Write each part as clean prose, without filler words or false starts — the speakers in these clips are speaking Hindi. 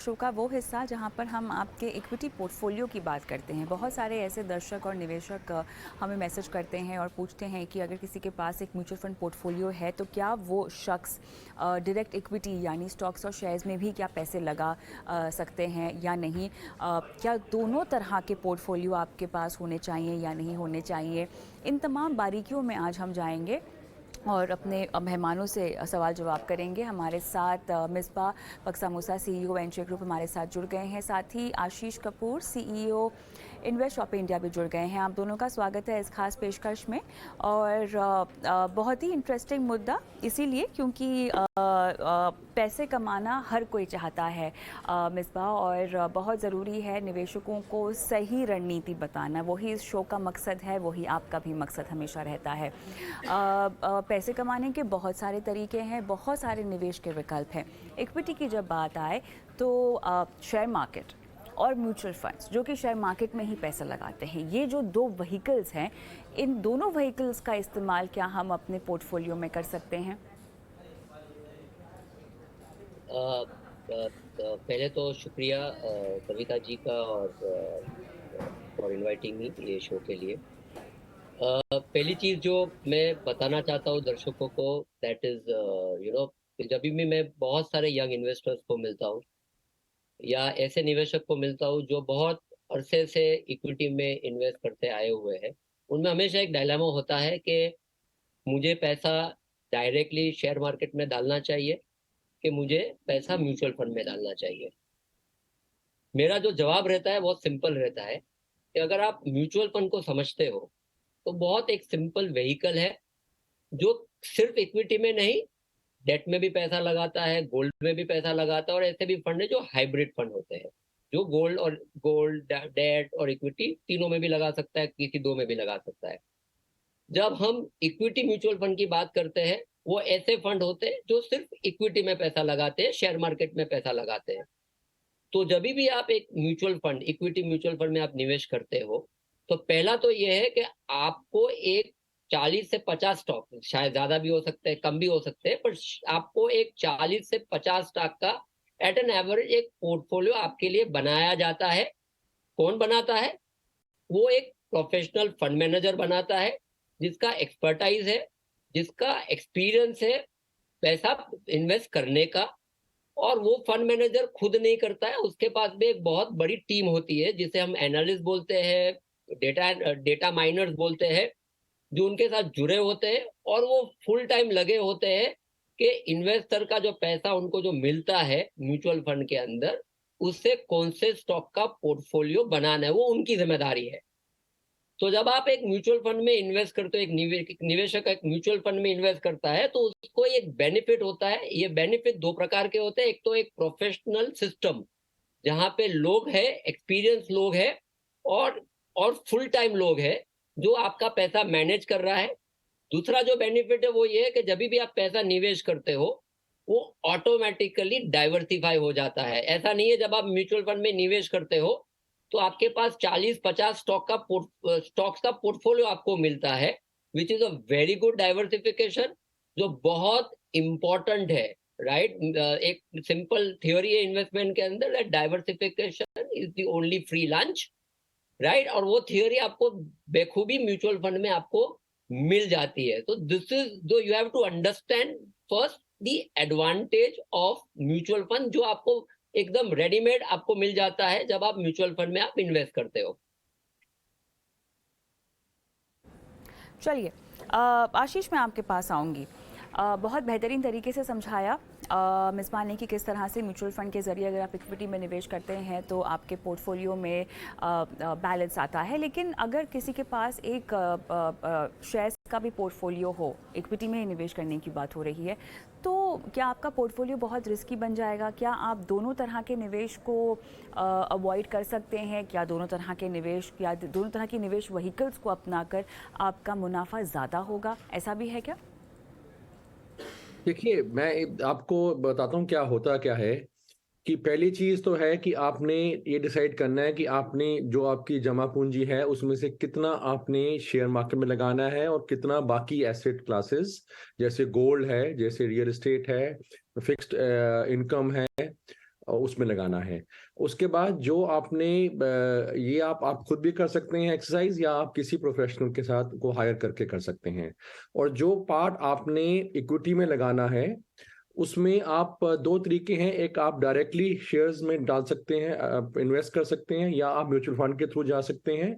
शो का वो हिस्सा जहां पर हम आपके इक्विटी पोर्टफोलियो की बात करते हैं। बहुत सारे ऐसे दर्शक और निवेशक हमें मैसेज करते हैं और पूछते हैं कि अगर किसी के पास एक म्यूचुअल फंड पोर्टफोलियो है तो क्या वो शख्स डायरेक्ट इक्विटी यानी स्टॉक्स और शेयर्स में भी क्या पैसे लगा सकते हैं या नहीं। क्या दोनों तरह के पोर्टफोलियो आपके पास होने चाहिए या नहीं होने चाहिए, इन तमाम बारीकियों में आज हम जाएंगे और अपने मेहमानों से सवाल जवाब करेंगे। हमारे साथ मिसबा पक्सा मूसा, सीईओ वेंचर ग्रुप, हमारे साथ जुड़ गए हैं। साथ ही Ashish Kapoor, CEO Invest Shop India भी जुड़ गए हैं। आप दोनों का स्वागत है इस खास पेशकश में। और बहुत ही इंटरेस्टिंग मुद्दा इसीलिए क्योंकि पैसे कमाना हर कोई चाहता है मिसबा, और बहुत ज़रूरी है निवेशकों को सही रणनीति बताना। वही इस शो का मकसद है, वही आपका भी मकसद हमेशा रहता है। पैसे कमाने के बहुत सारे तरीके हैं, बहुत सारे निवेश के विकल्प हैं। इक्विटी की जब बात आए तो शेयर मार्केट और म्यूचुअल फंड्स, जो कि शेयर मार्केट में ही पैसा लगाते हैं, ये जो दो व्हीकल्स हैं, इन दोनों व्हीकल्स का इस्तेमाल क्या हम अपने पोर्टफोलियो में कर सकते हैं? पहले तो शुक्रिया कविता जी का और फॉर इनवाइटिंग मी ये शो के लिए। पहली चीज जो मैं बताना चाहता हूँ दर्शकों को, दैट इज यू नो, जब भी मैं बहुत सारे यंग इन्वेस्टर्स को मिलता हूँ या ऐसे निवेशक को मिलता हूँ जो बहुत अरसे से इक्विटी में इन्वेस्ट करते आए हुए हैं, उनमें हमेशा एक डायलेमा होता है कि मुझे पैसा डायरेक्टली शेयर मार्केट में डालना चाहिए कि मुझे पैसा म्यूचुअल फंड में डालना चाहिए। मेरा जो जवाब रहता है बहुत सिंपल रहता है कि अगर आप म्यूचुअल फंड को समझते हो तो बहुत एक सिंपल व्हीकल है जो सिर्फ इक्विटी में नहीं, डेट में भी पैसा लगाता है, गोल्ड में भी पैसा लगाता है, और ऐसे भी फंड है जो हाइब्रिड फंड होते हैं जो गोल्ड डेट और इक्विटी तीनों में भी लगा सकता है, किसी दो में भी लगा सकता है। जब हम इक्विटी म्यूचुअल फंड की बात करते हैं, वो ऐसे फंड होते हैं जो सिर्फ इक्विटी में पैसा लगाते हैं, शेयर मार्केट में पैसा लगाते हैं। तो जब भी आप एक mutual fund, equity mutual fund में आप निवेश करते हो, तो पहला तो ये है कि आपको एक 40 से 50 स्टॉक, शायद ज्यादा भी हो सकते हैं, कम भी हो सकते हैं, पर आपको एक 40 से 50 स्टॉक का एट एन एवरेज एक पोर्टफोलियो आपके लिए बनाया जाता है। कौन बनाता है? वो एक प्रोफेशनल फंड मैनेजर बनाता है जिसका एक्सपर्टाइज है, जिसका एक्सपीरियंस है पैसा इन्वेस्ट करने का। और वो फंड मैनेजर खुद नहीं करता है, उसके पास भी एक बहुत बड़ी टीम होती है जिसे हम एनालिस्ट बोलते हैं, डेटा माइनर्स बोलते हैं, जो उनके साथ जुड़े होते हैं और वो फुल टाइम लगे होते हैं कि इन्वेस्टर का जो पैसा उनको जो मिलता है म्यूचुअल फंड के अंदर, उससे कौन से स्टॉक का पोर्टफोलियो बनाना है, वो उनकी जिम्मेदारी है। तो जब आप एक म्यूचुअल फंड में इन्वेस्ट करते हो, एक निवेशक एक म्यूचुअल फंड में इन्वेस्ट करता है, तो उसको एक बेनिफिट होता है। ये बेनिफिट दो प्रकार के होते हैं। एक तो एक प्रोफेशनल सिस्टम जहां पे लोग हैं, एक्सपीरियंस लोग हैं, और फुल टाइम लोग हैं जो आपका पैसा मैनेज कर रहा है। दूसरा जो बेनिफिट है वो ये है कि जब भी आप पैसा निवेश करते हो, वो ऑटोमेटिकली डाइवर्सिफाई हो जाता है। ऐसा नहीं है जब आप म्यूचुअल फंड में निवेश करते हो तो आपके पास 40-50 स्टॉक्स का पोर्टफोलियो आपको मिलता है, which is a very good diversification, जो बहुत इंपॉर्टेंट है। राइट एक सिंपल थ्योरी है इन्वेस्टमेंट के अंदर, that diversification is the only free lunch. Right, और वो थियोरी आपको बेखूबी म्यूचुअल फंड में आपको मिल जाती है। तो this is though, you have to understand first the advantage of mutual fund, जो आपको एकदम रेडीमेड आपको मिल जाता है जब आप म्यूचुअल फंड में आप इन्वेस्ट करते हो। चलिए, आशीष, मैं आपके पास आऊँगी। बहुत बेहतरीन तरीके से समझाया मिसबा ने कि किस तरह से म्यूचुअल फंड के ज़रिए अगर आप इक्विटी में निवेश करते हैं तो आपके पोर्टफोलियो में बैलेंस आता है। लेकिन अगर किसी के पास एक शेयर्स का भी पोर्टफोलियो हो, इक्विटी में ही निवेश करने की बात हो रही है, तो क्या आपका पोर्टफोलियो बहुत रिस्की बन जाएगा? क्या आप दोनों तरह के निवेश को अवॉइड कर सकते हैं? क्या दोनों तरह के निवेश या दोनों तरह की निवेश व्हीकल्स को अपनाकर आपका मुनाफा ज़्यादा होगा? ऐसा भी है क्या? देखिए, मैं आपको बताता हूँ क्या है कि पहली चीज़ तो है कि आपने ये डिसाइड करना है कि आपने जो आपकी जमा पूंजी है, उसमें से कितना आपने शेयर मार्केट में लगाना है और कितना बाकी एसेट क्लासेस, जैसे गोल्ड है, जैसे रियल एस्टेट है, फिक्स्ड इनकम है, उसमें लगाना है। उसके बाद जो आपने ये आप खुद भी कर सकते हैं एक्सरसाइज, या आप किसी प्रोफेशनल के साथ को हायर करके कर सकते हैं। और जो पार्ट आपने इक्विटी में लगाना है उसमें आप दो तरीके हैं, एक आप डायरेक्टली शेयर्स में डाल सकते हैं, इन्वेस्ट कर सकते हैं, या आप म्यूचुअल फंड के थ्रू जा सकते हैं।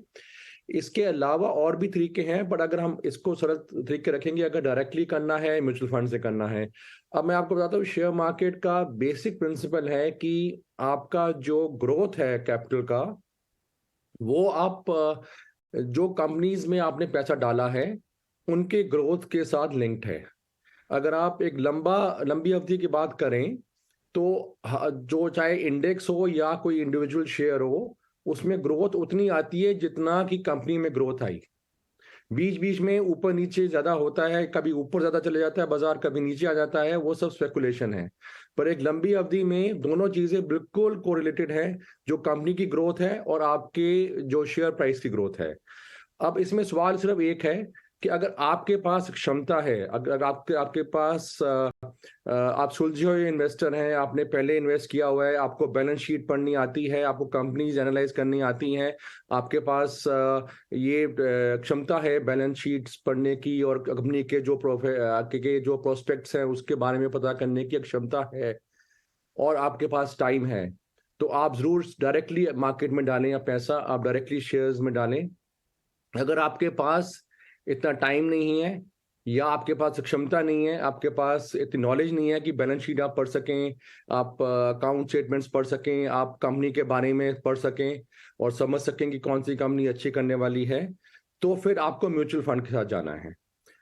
इसके अलावा और भी तरीके हैं, बट अगर हम इसको सरल तरीके रखेंगे, अगर डायरेक्टली करना है म्यूचुअल फंड से करना है। अब मैं आपको बताता हूँ, शेयर मार्केट का बेसिक प्रिंसिपल है कि आपका जो ग्रोथ है कैपिटल का, वो आप जो कंपनीज में आपने पैसा डाला है उनके ग्रोथ के साथ लिंक्ड है। अगर आप एक लंबी अवधि की बात करें तो जो चाहे इंडेक्स हो या कोई इंडिविजुअल शेयर हो, उसमें ग्रोथ उतनी आती है जितना कि कंपनी में ग्रोथ आई। बीच बीच में ऊपर नीचे ज्यादा होता है, कभी ऊपर ज्यादा चले जाता है बाजार, कभी नीचे आ जाता है, वो सब स्पेकुलेशन है। पर एक लंबी अवधि में दोनों चीजें बिल्कुल कोरिलेटेड है, जो कंपनी की ग्रोथ है और आपके जो शेयर प्राइस की ग्रोथ है। अब इसमें सवाल सिर्फ एक है कि अगर आपके पास क्षमता है, अगर आपके पास आप सुलझे हुए इन्वेस्टर हैं, आपने पहले इन्वेस्ट किया हुआ है, आपको बैलेंस शीट पढ़नी आती है, आपको कंपनीज एनालाइज करनी आती हैं, आपके पास ये क्षमता है बैलेंस शीट्स पढ़ने की और कंपनी के जो प्रोस्पेक्ट्स हैं उसके बारे में पता करने की क्षमता है, और आपके पास टाइम है, तो आप जरूर डायरेक्टली मार्केट में डालें, या पैसा आप डायरेक्टली शेयर्स में डालें। अगर आपके पास इतना टाइम नहीं है, या आपके पास क्षमता नहीं है, आपके पास इतनी नॉलेज नहीं है कि बैलेंस शीट आप पढ़ सकें, आप अकाउंट स्टेटमेंट्स पढ़ सकें, आप कंपनी के बारे में पढ़ सकें और समझ सकें कि कौन सी कंपनी अच्छी करने वाली है, तो फिर आपको म्यूचुअल फंड के साथ जाना है।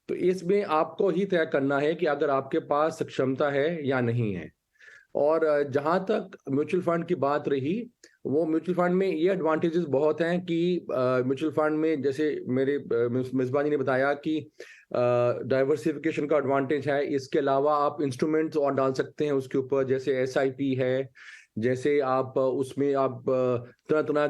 तो इसमें आपको ही तय करना है कि अगर आपके पास क्षमता है या नहीं है। और जहां तक म्यूचुअल फंड की बात रही, वो म्यूचुअल फंड में ये एडवांटेजेस बहुत हैं कि म्यूचुअल फंड में जैसे मेरे मिसबा जी ने बताया कि डाइवर्सिफिकेशन का एडवांटेज है। इसके अलावा आप इंस्ट्रूमेंट्स और डाल सकते हैं उसके ऊपर, जैसे एसआईपी है, जैसे आप उसमें आप तरह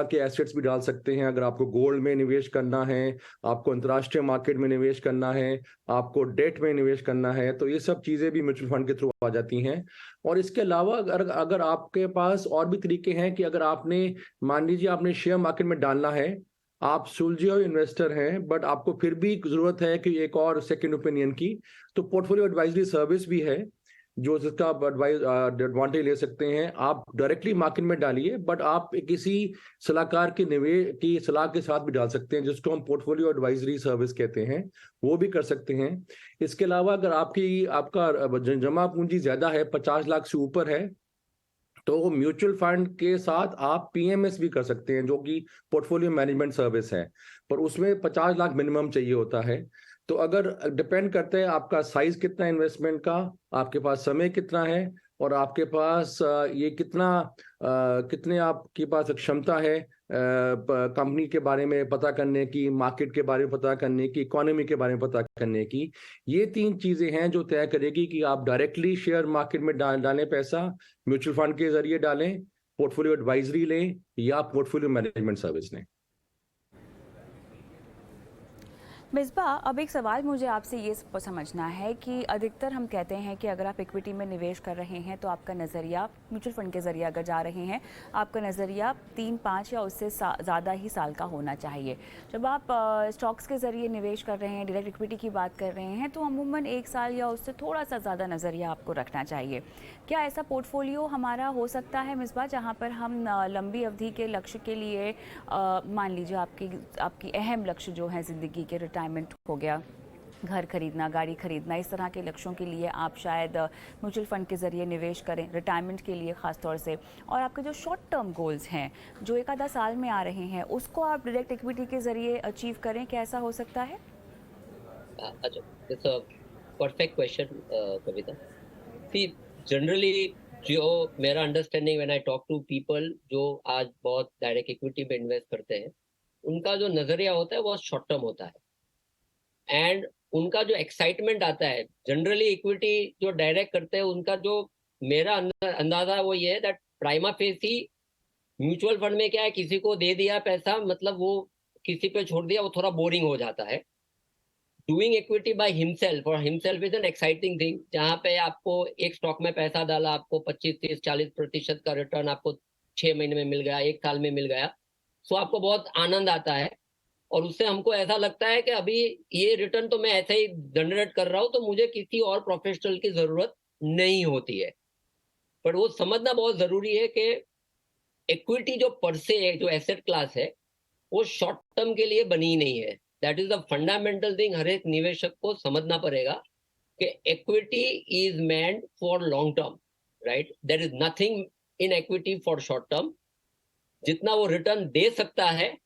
के एसेट्स भी डाल सकते हैं। अगर आपको गोल्ड में निवेश करना है, आपको अंतर्राष्ट्रीय मार्केट में निवेश करना है, आपको डेट में निवेश करना है, तो ये सब चीजें भी म्यूचुअल फंड के थ्रू आ जाती हैं। और इसके अलावा अगर आपके पास और भी तरीके हैं कि अगर आपने मान लीजिए आपने शेयर मार्केट में डालना है, आप सुलझे हुए इन्वेस्टर हैं, बट आपको फिर भी जरूरत है कि एक और सेकंड ओपिनियन की, तो पोर्टफोलियो एडवाइजरी सर्विस भी है जो जिसका आप एडवांटेज ले सकते हैं। आप डायरेक्टली मार्केट में डालिए, बट आप किसी सलाहकार के निवेश की सलाह के साथ भी डाल सकते हैं, जिसको हम पोर्टफोलियो एडवाइजरी सर्विस कहते हैं, वो भी कर सकते हैं। इसके अलावा अगर आपका जमा पूंजी ज्यादा है, 50 लाख से ऊपर है, तो म्यूचुअल फंड के साथ आप पीएमएस भी कर सकते हैं, जो कि पोर्टफोलियो मैनेजमेंट सर्विस है, पर उसमें 50 लाख मिनिमम चाहिए होता है। तो अगर डिपेंड करता है आपका साइज कितना है इन्वेस्टमेंट का, आपके पास समय कितना है, और आपके पास ये कितने आपके पास क्षमता है कंपनी के बारे में पता करने की, मार्केट के बारे में पता करने की, इकोनॉमी के बारे में पता करने की। ये 3 चीजें हैं जो तय करेगी कि आप डायरेक्टली शेयर मार्केट में डालें पैसा, म्यूचुअल फंड के जरिए डालें, पोर्टफोलियो एडवाइजरी लें, या पोर्टफोलियो मैनेजमेंट सर्विस लें। मिसबा, अब एक सवाल मुझे आपसे ये समझना है कि अधिकतर हम कहते हैं कि अगर आप इक्विटी में निवेश कर रहे हैं तो आपका नज़रिया, म्यूचुअल फंड के ज़रिए अगर जा रहे हैं, आपका नज़रिया 3-5 या उससे ज़्यादा ही साल का होना चाहिए। जब आप स्टॉक्स के ज़रिए निवेश कर रहे हैं, डायरेक्ट इक्विटी की बात कर रहे हैं, तो अमूमन 1 साल या उससे थोड़ा सा ज़्यादा नज़रिया आपको रखना चाहिए। क्या ऐसा पोर्टफोलियो हमारा हो सकता है मिसबा, जहाँ पर हम लंबी अवधि के लक्ष्य के लिए, मान लीजिए आपकी अहम लक्ष्य जो है ज़िंदगी के, रिटायरमेंट हो गया, घर खरीदना, गाड़ी खरीदना, इस तरह के लक्ष्यों के लिए आप शायद म्यूचुअल फंड के ज़रिए निवेश करें, रिटायरमेंट के लिए ख़ास तौर से, और आपके जो शॉर्ट टर्म गोल्स हैं जो 1 आधा साल में आ रहे हैं, उसको आप डायरेक्ट इक्विटी के ज़रिए अचीव करें। क्या ऐसा हो सकता है? अच्छा, it's a perfect question Kavita. See generally जो मेरा understanding when I talk to people जो आज बहुत डायरेक्ट इक्विटी में इन्वेस्ट करते हैं, उनका जो नजरिया होता है वो शॉर्ट टर्म होता है, एंड उनका जो एक्साइटमेंट आता है, जनरली इक्विटी जो डायरेक्ट करते हैं उनका जो मेरा अंदाजा वो ये है that prima facie mutual fund में क्या है, किसी को दे दिया पैसा, मतलब वो किसी पे छोड़ दिया, वो थोड़ा बोरिंग हो जाता है। डूइंग इक्विटी बाय हिमसेल्फ, और himself is an exciting thing, जहां पे आपको एक स्टॉक में पैसा डाला, आपको 25, 30, 40% का रिटर्न आपको 6 महीने में मिल गया, 1 साल में मिल गया, सो आपको बहुत आनंद आता है। और उससे हमको ऐसा लगता है कि अभी ये रिटर्न तो मैं ऐसे ही जनरेट कर रहा हूँ, तो मुझे किसी और प्रोफेशनल की जरूरत नहीं होती है। पर वो समझना बहुत जरूरी है कि इक्विटी जो पर से है, जो एसेट क्लास है, वो शॉर्ट टर्म के लिए बनी नहीं है। That is the fundamental thing, हर एक निवेशक को समझना पड़ेगा कि equity is meant for long term, right? There is nothing in equity for short term. जितना वो रिटर्न दे सकता है,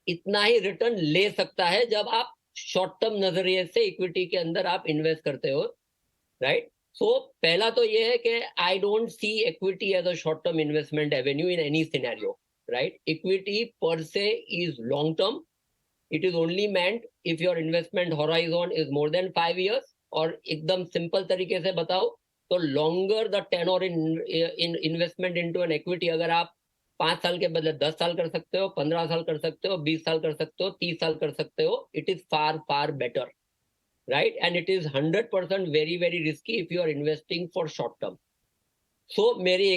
इतना ही रिटर्न ले सकता है जब आप शॉर्ट टर्म नजरिए से इक्विटी के अंदर आप इन्वेस्ट करते हो, राइट? सो पहला तो ये है कि I don't see equity as a short term investment avenue in any scenario, right? Equity per se is long term. It is only meant if your investment horizon is more than 5 years, और एकदम सिंपल तरीके से बताओ तो longer the tenure in investment into an equity, अगर आप 5 साल के बदले 10 साल कर सकते हो, 15 साल कर सकते हो, 20 साल कर सकते हो, 30 साल कर सकते हो, it is far far better, right? And it is 100% very very risky if you are investing for short term. So मेरी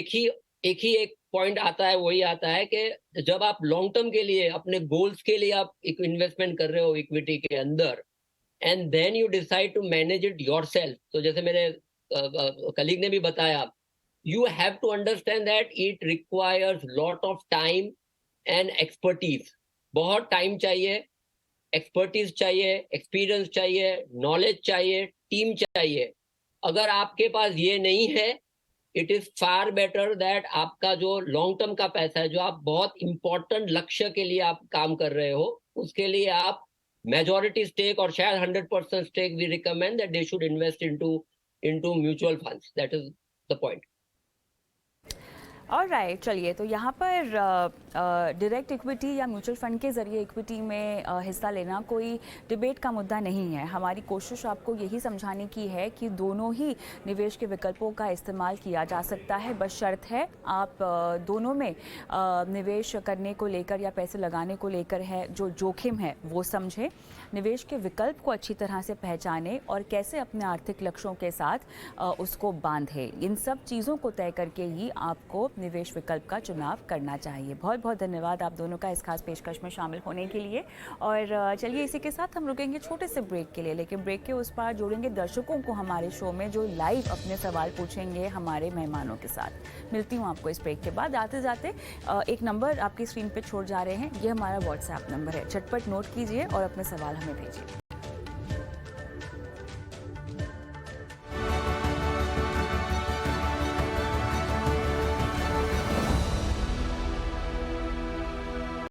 एक पॉइंट आता है, वही आता है कि जब आप लॉन्ग टर्म के लिए, अपने गोल्स के लिए आप एक इन्वेस्टमेंट कर रहे हो इक्विटी के अंदर, and then you decide to manage it yourself, तो जैसे मेरे कलीग ने भी बताया, you have to understand that it requires lot of time and expertise. बहुत टाइम चाहिए, एक्सपर्टीज चाहिए, एक्सपीरियंस चाहिए, नॉलेज चाहिए, टीम चाहिए. अगर आपके पास ये नहीं है, it is far better that आपका जो लॉन्ग टर्म का पैसा है, जो आप बहुत इंपॉर्टेंट लक्ष्य के लिए आप काम कर रहे हो, उसके लिए आप मेजॉरिटी स्टेक और शायद 100% stake we recommend that they should invest into mutual funds. That is the point. Alright, चलिए, तो यहाँ पर डायरेक्ट इक्विटी या म्यूचुअल फंड के ज़रिए इक्विटी में हिस्सा लेना कोई डिबेट का मुद्दा नहीं है. हमारी कोशिश आपको यही समझाने की है कि दोनों ही निवेश के विकल्पों का इस्तेमाल किया जा सकता है, बस शर्त है आप दोनों में निवेश करने को लेकर या पैसे लगाने को लेकर है जो जोखिम है वो समझें, निवेश के विकल्प को अच्छी तरह से पहचानें और कैसे अपने आर्थिक लक्ष्यों के साथ उसको बांधें. इन सब चीज़ों को तय करके ही आपको निवेश विकल्प का चुनाव करना चाहिए. बहुत बहुत धन्यवाद आप दोनों का इस खास पेशकश में शामिल होने के लिए. और चलिए, इसी के साथ हम रुकेंगे छोटे से ब्रेक के लिए, लेकिन ब्रेक के उस पार जोड़ेंगे दर्शकों को हमारे शो में, जो लाइव अपने सवाल पूछेंगे हमारे मेहमानों के साथ. मिलती हूँ आपको इस ब्रेक के बाद. आते जाते एक नंबर आपकी स्क्रीन पर छोड़ जा रहे हैं, ये हमारा व्हाट्सएप नंबर है, झटपट नोट कीजिए और अपने सवाल हमें भेजिए.